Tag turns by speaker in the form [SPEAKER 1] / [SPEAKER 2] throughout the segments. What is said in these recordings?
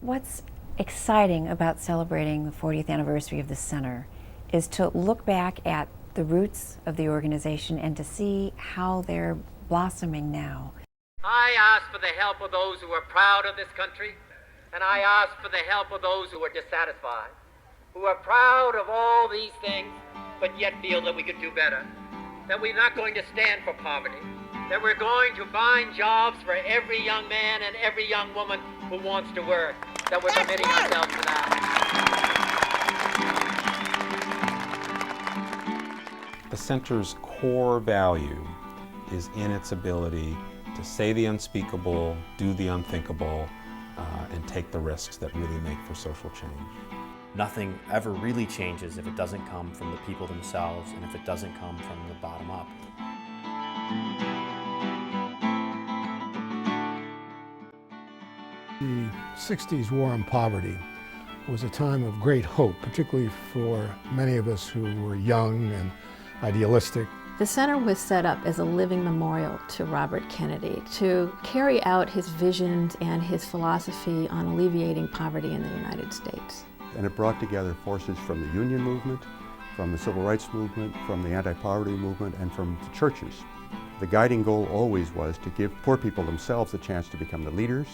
[SPEAKER 1] What's exciting about celebrating the 40th anniversary of the Center is to look back at the roots of the organization and to see how they're blossoming now.
[SPEAKER 2] I ask for the help of those who are proud of this country, and I ask for the help of those who are dissatisfied, who are proud of all these things, but yet feel that we could do better, that we're not going to stand for poverty, that we're going to find jobs for every young man and every young woman who wants to work, that we're committing ourselves to that.
[SPEAKER 3] The Center's core value is in its ability to say the unspeakable, do the unthinkable, and take the risks that really make for social change.
[SPEAKER 4] Nothing ever really changes if it doesn't come from the people themselves and if it doesn't come from the bottom up.
[SPEAKER 5] The 60s war on poverty was a time of great hope, particularly for many of us who were young and idealistic.
[SPEAKER 6] The center was set up as a living memorial to Robert Kennedy to carry out his visions and his philosophy on alleviating poverty in the United States.
[SPEAKER 7] And it brought together forces from the union movement, from the civil rights movement, from the anti-poverty movement, and from the churches. The guiding goal always was to give poor people themselves a chance to become the leaders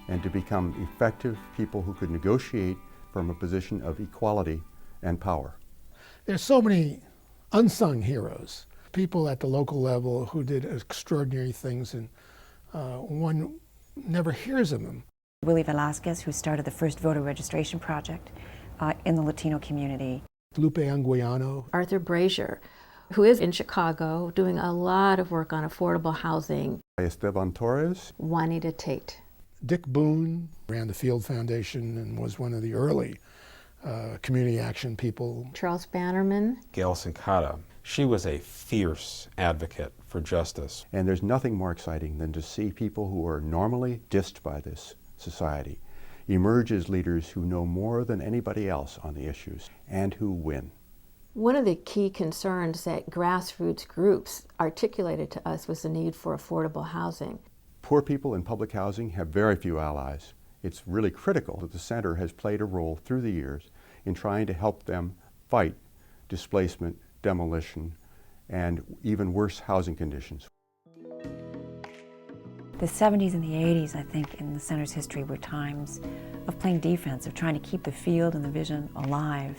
[SPEAKER 7] and to become effective people who could negotiate from a position of equality and power.
[SPEAKER 5] There's so many unsung heroes, people at the local level who did extraordinary things, and one never hears of them.
[SPEAKER 1] Willie Velasquez, who started the first voter registration project in the Latino community.
[SPEAKER 5] Lupe Anguiano.
[SPEAKER 6] Arthur Brazier, who is in Chicago doing a lot of work on affordable housing.
[SPEAKER 7] Esteban Torres.
[SPEAKER 6] Juanita Tate.
[SPEAKER 5] Dick Boone ran the Field Foundation and was one of the early community action people.
[SPEAKER 6] Charles Bannerman.
[SPEAKER 3] Gail Sincata, she was a fierce advocate for justice.
[SPEAKER 7] And there's nothing more exciting than to see people who are normally dissed by this society emerge as leaders who know more than anybody else on the issues and who win.
[SPEAKER 6] One of the key concerns that grassroots groups articulated to us was the need for affordable housing.
[SPEAKER 7] Poor people in public housing have very few allies. It's really critical that the Center has played a role through the years in trying to help them fight displacement, demolition, and even worse housing conditions.
[SPEAKER 1] The 70s and the 80s, I think, in the Center's history were times of playing defense, of trying to keep the field and the vision alive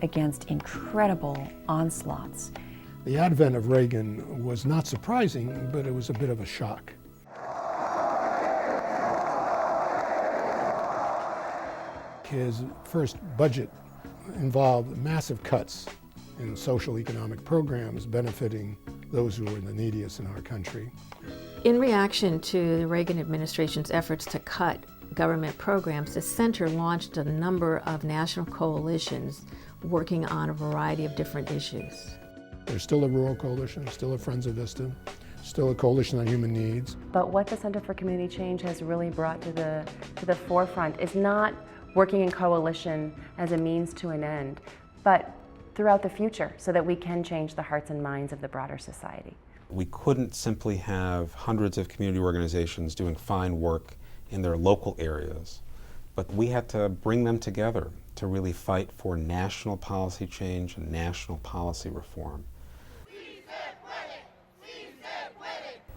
[SPEAKER 1] against incredible onslaughts.
[SPEAKER 5] The advent of Reagan was not surprising, but it was a bit of a shock. His first budget involved massive cuts in social economic programs benefiting those who were the neediest in our country.
[SPEAKER 6] In reaction to the Reagan administration's efforts to cut government programs, the Center launched a number of national coalitions working on a variety of different issues.
[SPEAKER 5] There's still a rural coalition, still a Friends of Vista, still a coalition on human needs.
[SPEAKER 8] But what the Center for Community Change has really brought to the forefront is not working in coalition as a means to an end, but throughout the future so that we can change the hearts and minds of the broader society.
[SPEAKER 3] We couldn't simply have hundreds of community organizations doing fine work in their local areas, but we had to bring them together to really fight for national policy change and national policy reform.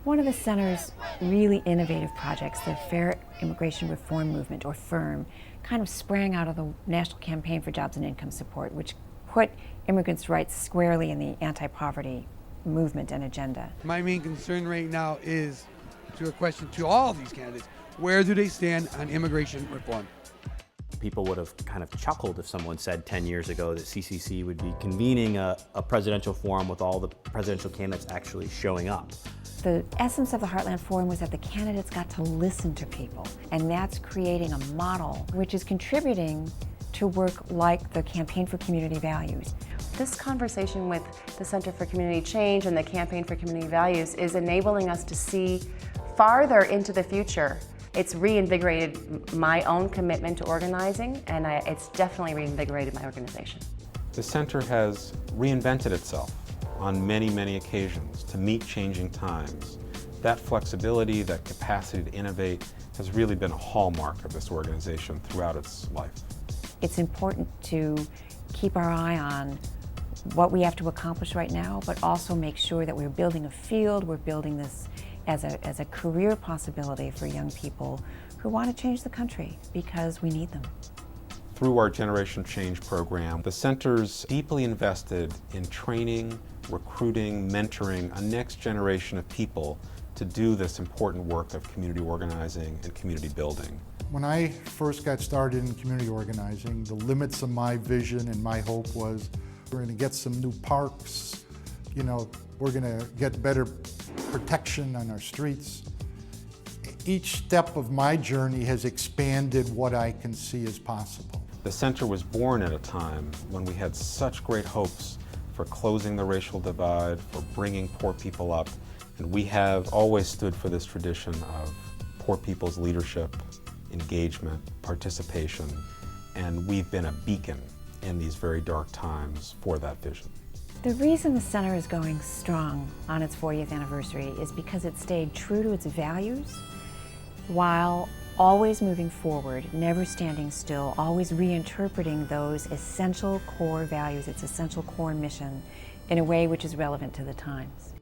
[SPEAKER 1] One of the Center's really innovative projects, the Fair Immigration Reform Movement, or FIRM, kind of sprang out of the National Campaign for Jobs and Income Support, which put immigrants' rights squarely in the anti-poverty movement and agenda.
[SPEAKER 9] My main concern right now is, to a question to all these candidates, where do they stand on immigration reform?
[SPEAKER 4] People would have kind of chuckled if someone said 10 years ago that CCC would be convening a presidential forum with all the presidential candidates actually showing up.
[SPEAKER 1] The essence of the Heartland Forum was that the candidates got to listen to people, and that's creating a model which is contributing to work like the Campaign for Community Values.
[SPEAKER 8] This conversation with the Center for Community Change and the Campaign for Community Values is enabling us to see farther into the future. It's reinvigorated my own commitment to organizing, and it's definitely reinvigorated my organization.
[SPEAKER 3] The Center has reinvented itself on many, many occasions to meet changing times. That flexibility, that capacity to innovate has really been a hallmark of this organization throughout its life.
[SPEAKER 1] It's important to keep our eye on what we have to accomplish right now, but also make sure that we're building a field, we're building this as a career possibility for young people who want to change the country because we need them.
[SPEAKER 3] Through our Generation Change program, the center's deeply invested in training, recruiting, mentoring a next generation of people to do this important work of community organizing and community building.
[SPEAKER 10] When I first got started in community organizing, the limits of my vision and my hope was we're going to get some new parks, we're going to get better protection on our streets. Each step of my journey has expanded what I can see as possible.
[SPEAKER 3] The center was born at a time when we had such great hopes for closing the racial divide, for bringing poor people up, and we have always stood for this tradition of poor people's leadership, engagement, participation, and we've been a beacon in these very dark times for that vision.
[SPEAKER 1] The reason the center is going strong on its 40th anniversary is because it stayed true to its values while always moving forward, never standing still, always reinterpreting those essential core values, its essential core mission, in a way which is relevant to the times.